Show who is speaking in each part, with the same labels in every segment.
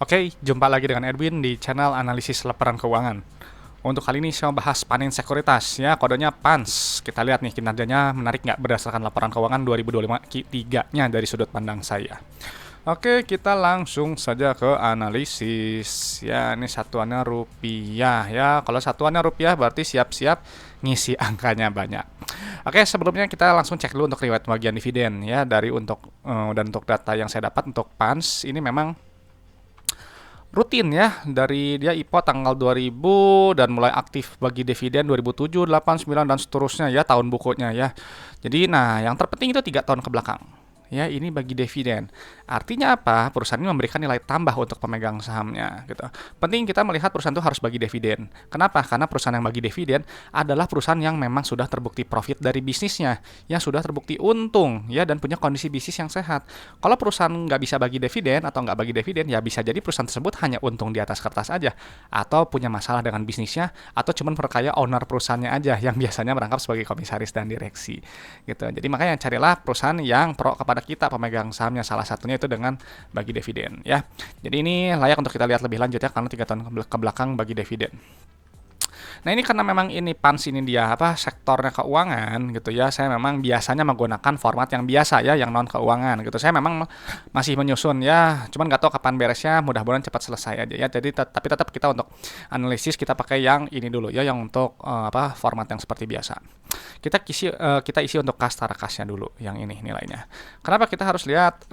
Speaker 1: Oke, jumpa lagi dengan Edwin di channel analisis laporan keuangan. Untuk kali ini saya mau bahas panen sekuritas ya, kodenya PANS. Kita lihat nih kinerjanya menarik nggak berdasarkan laporan keuangan 2025 Q3-nya dari sudut pandang saya. Oke, kita langsung saja ke analisis. Ya, ini satuannya rupiah ya. Kalau satuannya rupiah berarti siap-siap ngisi angkanya banyak. Oke, sebelumnya kita langsung cek dulu untuk riwayat bagian dividen ya dari dan untuk data yang saya dapat untuk PANS ini memang rutin ya dari dia IPO tanggal 2000 dan mulai aktif bagi dividen 2007, 8, 9 dan seterusnya ya tahun bukunya ya. Jadi yang terpenting itu 3 tahun ke belakang. Ya, ini bagi dividen. Artinya apa? Perusahaan ini memberikan nilai tambah untuk pemegang sahamnya gitu. Penting kita melihat perusahaan itu harus bagi dividen. Kenapa? Karena perusahaan yang bagi dividen adalah perusahaan yang memang sudah terbukti profit dari bisnisnya, yang sudah terbukti untung ya dan punya kondisi bisnis yang sehat. Kalau perusahaan nggak bisa bagi dividen atau nggak bagi dividen, ya bisa jadi perusahaan tersebut hanya untung di atas kertas aja, atau punya masalah dengan bisnisnya, atau cuma perkaya owner perusahaannya aja yang biasanya merangkap sebagai komisaris dan direksi gitu. Jadi makanya carilah perusahaan yang pro kepada kita pemegang sahamnya, salah satunya itu dengan bagi dividen ya. Jadi ini layak untuk kita lihat lebih lanjut ya karena 3 tahun ke belakang bagi dividen. Nah, ini karena memang ini PANS ini dia sektornya keuangan gitu ya. Saya memang biasanya menggunakan format yang biasa ya, yang non keuangan gitu. Saya memang masih menyusun ya, cuman nggak tahu kapan beresnya. Mudah-mudahan cepat selesai aja ya. Jadi tapi tetap kita untuk analisis kita pakai yang ini dulu ya, yang untuk format yang seperti biasa. Kita isi untuk kas tarakasnya dulu yang ini nilainya. Kenapa kita harus lihat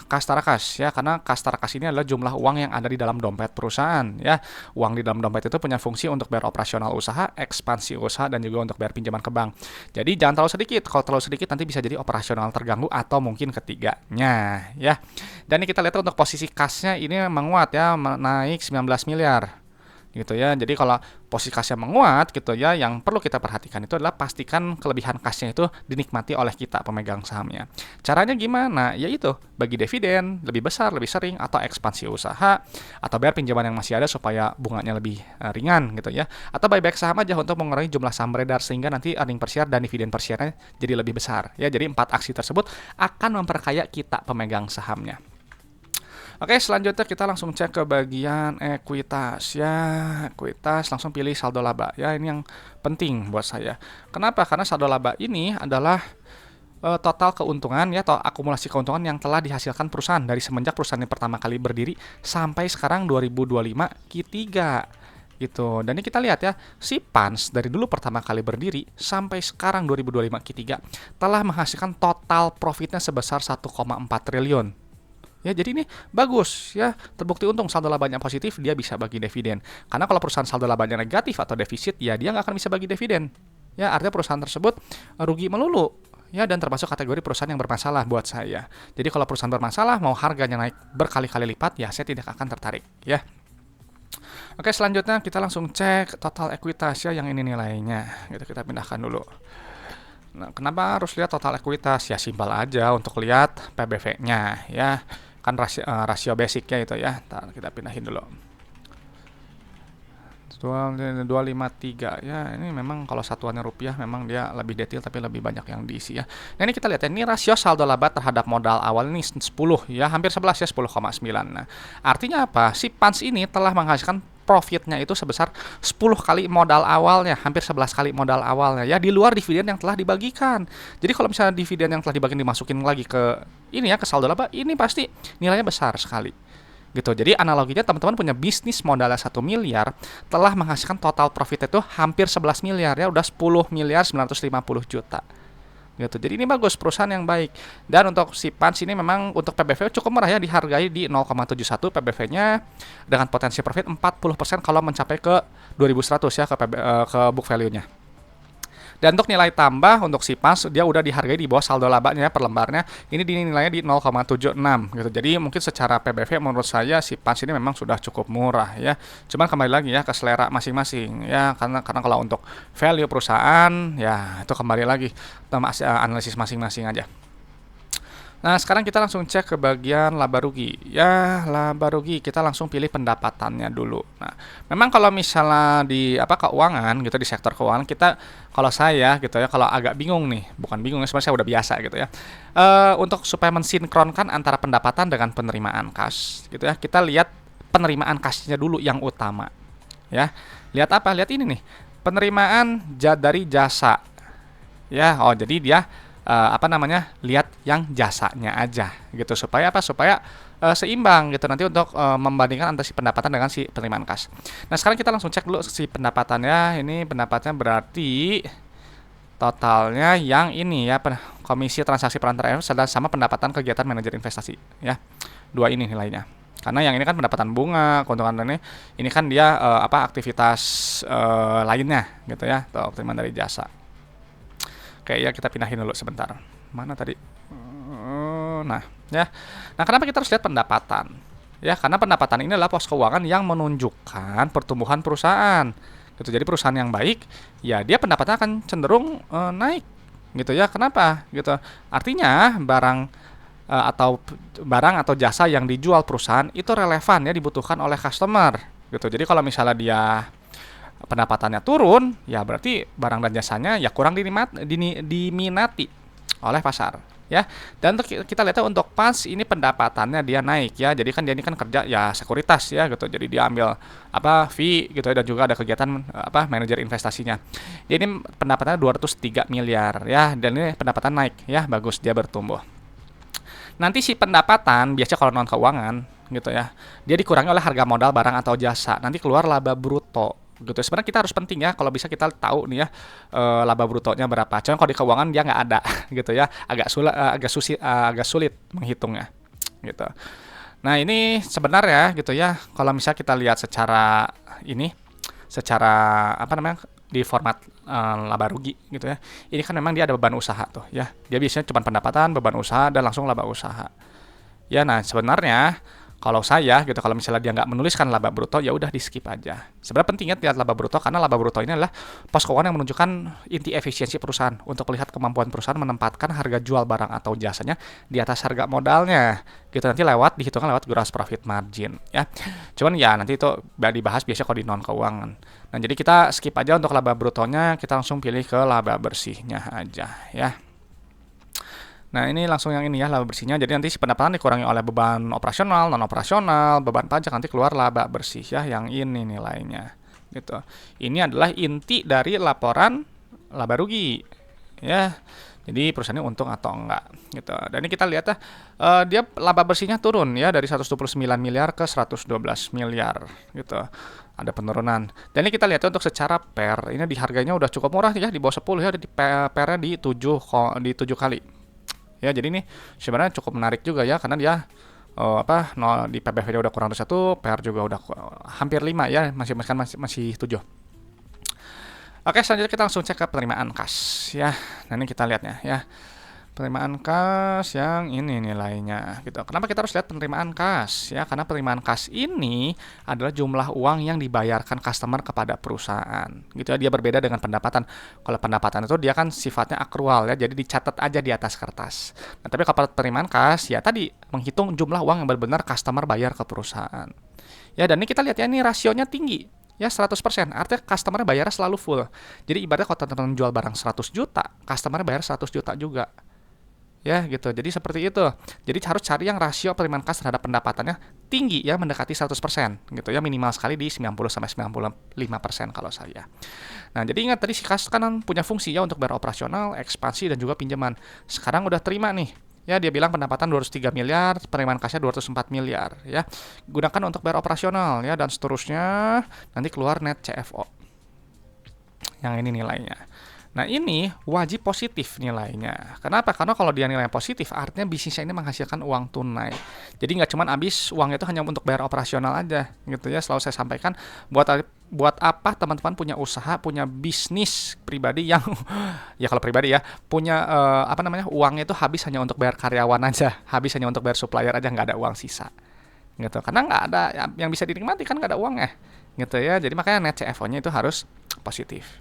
Speaker 1: kas tarakas ya? Karena kas tarakas ini adalah jumlah uang yang ada di dalam dompet perusahaan ya. Uang di dalam dompet itu punya fungsi untuk bayar operasional usaha, ekspansi usaha dan juga untuk bayar pinjaman ke bank. Jadi jangan terlalu sedikit. Kalau terlalu sedikit nanti bisa jadi operasional terganggu atau mungkin ketiganya ya. Dan ini kita lihat untuk posisi kasnya ini menguat ya, naik 19 miliar. Gitu ya. Jadi kalau posisi kasnya menguat gitu ya, yang perlu kita perhatikan itu adalah pastikan kelebihan kasnya itu dinikmati oleh kita pemegang sahamnya. Caranya gimana? Yaitu bagi dividen lebih besar, lebih sering, atau ekspansi usaha, atau bayar pinjaman yang masih ada supaya bunganya lebih ringan gitu ya. Atau buyback saham aja untuk mengurangi jumlah saham beredar sehingga nanti earning per share dan dividen per share-nya jadi lebih besar ya. Jadi 4 aksi tersebut akan memperkaya kita pemegang sahamnya. Oke, selanjutnya kita langsung cek ke bagian ekuitas ya. Ekuitas langsung pilih saldo laba ya. Ini yang penting buat saya. Kenapa? Karena saldo laba ini adalah total keuntungan ya, atau akumulasi keuntungan yang telah dihasilkan perusahaan dari semenjak perusahaan ini pertama kali berdiri sampai sekarang 2025 Q3 gitu. Dan ini kita lihat ya, si PANS dari dulu pertama kali berdiri sampai sekarang 2025 Q3 telah menghasilkan total profitnya sebesar 1,4 triliun. Ya, jadi ini bagus ya, terbukti untung saldo labanya positif, dia bisa bagi dividen. Karena kalau perusahaan saldo labanya negatif atau defisit, ya dia nggak akan bisa bagi dividen. Ya, artinya perusahaan tersebut rugi melulu. Ya, dan termasuk kategori perusahaan yang bermasalah buat saya. Jadi kalau perusahaan bermasalah, mau harganya naik berkali-kali lipat, ya saya tidak akan tertarik ya. Oke, selanjutnya kita langsung cek total ekuitas ya, yang ini nilainya. Gitu, kita pindahkan dulu. Nah, kenapa harus lihat total ekuitas? Ya simpel aja untuk lihat PBV-nya ya. Kan rasio basicnya itu ya. Ntar kita pindahin dulu. 253 ya, ini memang kalau satuannya rupiah memang dia lebih detail tapi lebih banyak yang diisi ya. Nah, ini kita lihat ya, ini rasio saldo laba terhadap modal awal ini 10 ya, hampir 11 ya, 10,9. Nah, artinya apa? Si PANS ini telah menghasilkan profitnya itu sebesar 10 kali modal awalnya, hampir 11 kali modal awalnya ya, di luar dividen yang telah dibagikan. Jadi kalau misalnya dividen yang telah dibagikan dimasukin lagi ke ini ya, ke saldo laba, ini pasti nilainya besar sekali. Gitu. Jadi analoginya teman-teman punya bisnis modalnya 1 miliar telah menghasilkan total profit itu hampir 11 miliar ya, udah 10 miliar 950 juta. Gitu. Jadi ini bagus, perusahaan yang baik. Dan untuk si PANS ini memang untuk PBV cukup murah ya, dihargai di 0,71 PBV-nya dengan potensi profit 40% kalau mencapai ke 2100 ya, ke book value-nya. Dan untuk nilai tambah untuk si PANS dia udah dihargai di bawah saldo labanya per lembarnya. Ini nilainya di 0,76 gitu. Jadi mungkin secara PBV menurut saya si PANS ini memang sudah cukup murah ya. Cuman kembali lagi ya ke selera masing-masing ya, karena kalau untuk value perusahaan ya itu kembali lagi analisis masing-masing aja. Nah, sekarang kita langsung cek ke bagian laba rugi. Ya, laba rugi kita langsung pilih pendapatannya dulu. Nah, memang kalau misalnya di keuangan gitu, di sektor keuangan kita, kalau saya gitu ya, kalau agak bingung nih, bukan bingung ya, sebenarnya saya udah biasa gitu ya. Untuk supaya mensinkronkan antara pendapatan dengan penerimaan kas gitu ya, kita lihat penerimaan kasnya dulu yang utama. Ya, lihat apa? Lihat ini nih, penerimaan dari jasa. Ya, oh jadi dia apa namanya? Lihat yang jasanya aja gitu, supaya apa? Supaya seimbang gitu nanti untuk membandingkan antara si pendapatan dengan si penerimaan kas. Nah, sekarang kita langsung cek dulu si pendapatannya. Ini pendapatnya berarti totalnya yang ini ya, komisi transaksi perantara sama pendapatan kegiatan manajer investasi ya. Dua ini nilainya. Karena yang ini kan pendapatan bunga, keuntungan ini kan dia apa aktivitas lainnya gitu ya, atau penerimaan dari jasa. Oke ya, kita pindahin dulu sebentar. Mana tadi? Nah, ya. Nah, kenapa kita harus lihat pendapatan? Ya, karena pendapatan ini adalah pos keuangan yang menunjukkan pertumbuhan perusahaan. Gitu. Jadi perusahaan yang baik, ya dia pendapatannya akan cenderung naik. Gitu ya. Kenapa? Gitu. Artinya barang atau jasa yang dijual perusahaan itu relevan ya, dibutuhkan oleh customer. Gitu. Jadi kalau misalnya dia pendapatannya turun, ya berarti barang dan jasanya ya kurang diminati oleh pasar ya. Dan kita lihat untuk PANS ini pendapatannya dia naik ya. Jadi kan dia ini kan kerja ya sekuritas ya gitu. Jadi dia ambil apa fee gitu ya, dan juga ada kegiatan apa manajer investasinya. Dia ini pendapatannya 203 miliar ya, dan ini pendapatan naik ya, bagus dia bertumbuh. Nanti si pendapatan biasanya kalau non keuangan gitu ya, dia dikurangi oleh harga modal barang atau jasa. Nanti keluar laba bruto gitu. Sebenarnya kita harus penting ya kalau bisa kita tahu nih ya laba brutonya berapa. Cuman kalau di keuangan dia nggak ada gitu ya, agak sulit menghitungnya gitu. Nah, ini sebenarnya gitu ya, kalau misalnya kita lihat secara apa namanya di format laba rugi gitu ya. Ini kan memang dia ada beban usaha tuh ya. Dia biasanya cuma pendapatan, beban usaha, dan langsung laba usaha. Ya, nah sebenarnya kalau saya gitu, kalau misalnya dia nggak menuliskan laba bruto, ya udah di skip aja. Sebenarnya pentingnya lihat laba bruto, karena laba bruto ini adalah pos keuangan yang menunjukkan inti efisiensi perusahaan untuk melihat kemampuan perusahaan menempatkan harga jual barang atau jasanya di atas harga modalnya. Gitu, nanti dihitungan lewat gross profit margin ya. Cuman ya nanti itu dibahas biasanya kalau di non keuangan. Nah, jadi kita skip aja untuk laba brutonya, kita langsung pilih ke laba bersihnya aja ya. Nah, ini langsung yang ini ya, laba bersihnya. Jadi nanti si pendapatan dikurangi oleh beban operasional, non operasional, beban pajak, nanti keluar laba bersih ya, yang ini nilainya. Gitu. Ini adalah inti dari laporan laba rugi. Ya. Jadi perusahaannya untung atau enggak gitu. Dan ini kita lihat dia laba bersihnya turun ya, dari 129 miliar ke 112 miliar gitu. Ada penurunan. Dan ini kita lihat untuk secara PER, ini di harganya udah cukup murah ya, di bawah 10 ya, di PER-nya di 7 kali. Ya, jadi ini sebenarnya cukup menarik juga ya, karena dia di PBV-nya udah kurang dari 1, PR juga udah hampir 5 ya, masih 7. Oke, selanjutnya kita langsung cek ke penerimaan kas ya. Nah, ini kita lihatnya ya. Penerimaan kas yang ini nilainya gitu. Kenapa kita harus lihat penerimaan kas ya? Karena penerimaan kas ini adalah jumlah uang yang dibayarkan customer kepada perusahaan. Gitu ya, dia berbeda dengan pendapatan. Kalau pendapatan itu dia kan sifatnya akrual ya, jadi dicatat aja di atas kertas. Nah, tapi kalau penerimaan kas ya tadi menghitung jumlah uang yang benar-benar customer bayar ke perusahaan. Ya, dan ini kita lihat ya, ini rasionya tinggi. Ya 100%, artinya customer bayarnya selalu full. Jadi ibaratnya kalau teman-teman jual barang 100 juta, customer bayar 100 juta juga. Ya gitu, jadi seperti itu. Jadi harus cari yang rasio penerimaan kas terhadap pendapatannya tinggi ya, mendekati 100% gitu ya, minimal sekali di 90-95% kalau saya. Nah, jadi ingat tadi si kas kan punya fungsi ya untuk bayar operasional, ekspansi, dan juga pinjaman. Sekarang udah terima nih ya, dia bilang pendapatan 203 miliar, penerimaan kasnya 204 miliar ya. Gunakan untuk bayar operasional ya, dan seterusnya nanti keluar net CFO. Yang ini nilainya. Nah, ini wajib positif nilainya. Kenapa? Karena kalau dia nilainya positif, artinya bisnisnya ini menghasilkan uang tunai. Jadi nggak cuma habis uangnya itu hanya untuk bayar operasional aja, gitu ya. Selalu saya sampaikan, buat apa teman-teman punya usaha, punya bisnis pribadi yang ya kalau pribadi ya, punya uangnya itu habis hanya untuk bayar karyawan aja, habis hanya untuk bayar supplier aja, nggak ada uang sisa. Gitu. Karena nggak ada yang bisa dinikmati, kan nggak ada uangnya. Gitu ya. Jadi makanya net CFO-nya itu harus positif.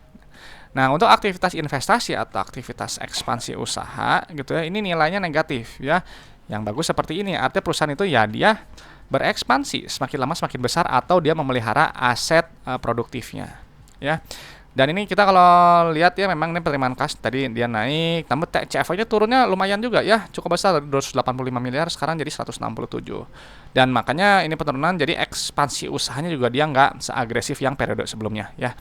Speaker 1: Nah, untuk aktivitas investasi atau aktivitas ekspansi usaha gitu ya, ini nilainya negatif ya. Yang bagus seperti ini, artinya perusahaan itu ya dia berekspansi, semakin lama semakin besar, atau dia memelihara aset produktifnya ya. Dan ini kita kalau lihat ya memang ini penerimaan kas tadi dia naik, namun TCFO-nya turunnya lumayan juga ya, cukup besar dari 285 miliar sekarang jadi 167. Dan makanya ini penurunan jadi ekspansi usahanya juga dia nggak seagresif yang periode sebelumnya ya.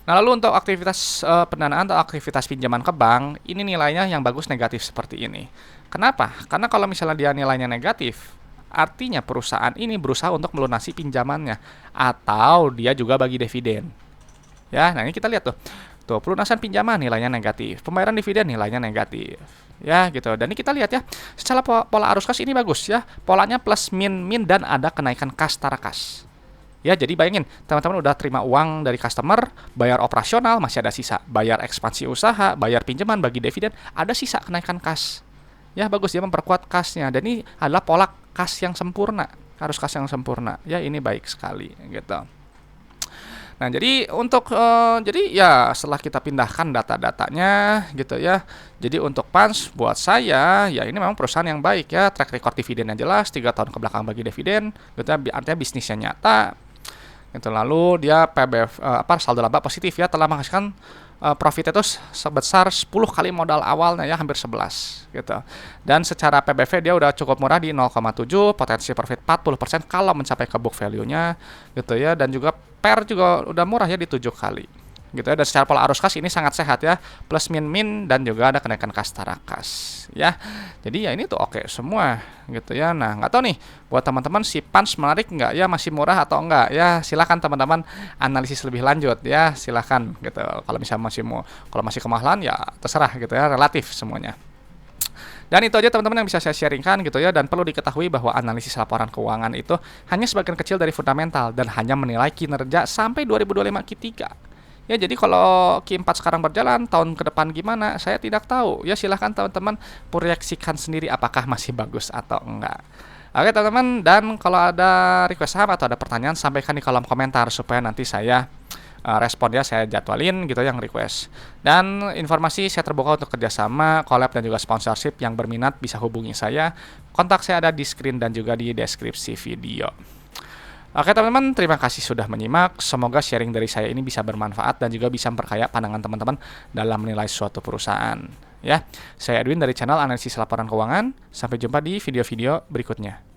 Speaker 1: Nah, lalu untuk aktivitas pendanaan atau aktivitas pinjaman ke bank, ini nilainya yang bagus negatif seperti ini. Kenapa? Karena kalau misalnya dia nilainya negatif, artinya perusahaan ini berusaha untuk melunasi pinjamannya atau dia juga bagi dividen. Ya, nah ini kita lihat tuh. Tuh, pelunasan pinjaman nilainya negatif, pembayaran dividen nilainya negatif. Ya, gitu. Dan ini kita lihat ya, secara pola arus kas ini bagus ya. Polanya plus min dan ada kenaikan kas tara kas. Ya, jadi bayangin, teman-teman udah terima uang dari customer, bayar operasional masih ada sisa, bayar ekspansi usaha, bayar pinjaman, bagi dividen, ada sisa kenaikan kas. Ya, bagus dia memperkuat kasnya. Dan ini adalah pola kas yang sempurna, arus kas yang sempurna. Ya, ini baik sekali gitu. Nah, jadi untuk jadi ya setelah kita pindahkan data-datanya gitu ya. Jadi untuk Pans buat saya ya ini memang perusahaan yang baik ya, track record dividennya jelas 3 tahun ke belakang bagi dividen gitu ya, artinya bisnisnya nyata. Gitu. Lalu dia PBF saldo laba positif ya, telah menghasilkan profit itu sebesar 10 kali modal awalnya ya, hampir 11 gitu. Dan secara PBV dia udah cukup murah di 0,7, potensi profit 40% kalau mencapai ke book value-nya gitu ya, dan juga PER juga udah murah ya di 7 kali. Gitu ya, dan secara pola arus kas ini sangat sehat ya, plus min dan juga ada kenaikan kas tara kas ya. Jadi ya ini tuh oke semua gitu ya. Nah, nggak tahu nih buat teman-teman si Pans menarik nggak ya, masih murah atau enggak ya, silahkan teman-teman analisis lebih lanjut ya, silahkan gitu. Kalau misalnya kalau masih kemahalan ya terserah gitu ya, relatif semuanya. Dan itu aja teman-teman yang bisa saya sharingkan gitu ya, dan perlu diketahui bahwa analisis laporan keuangan itu hanya sebagian kecil dari fundamental dan hanya menilai kinerja sampai 2025 Q3. Ya, jadi kalau Q4 sekarang berjalan, tahun ke depan gimana, saya tidak tahu. Ya, silahkan teman-teman proyeksikan sendiri apakah masih bagus atau enggak. Oke teman-teman, dan kalau ada request saham atau ada pertanyaan, sampaikan di kolom komentar supaya nanti saya respon ya, saya jadwalin gitu yang request. Dan informasi saya terbuka untuk kerjasama, collab, dan juga sponsorship. Yang berminat bisa hubungi saya. Kontak saya ada di screen dan juga di deskripsi video. Oke teman-teman, terima kasih sudah menyimak. Semoga sharing dari saya ini bisa bermanfaat dan juga bisa memperkaya pandangan teman-teman dalam menilai suatu perusahaan. Ya, saya Edwin dari channel Analisis Laporan Keuangan. Sampai jumpa di video-video berikutnya.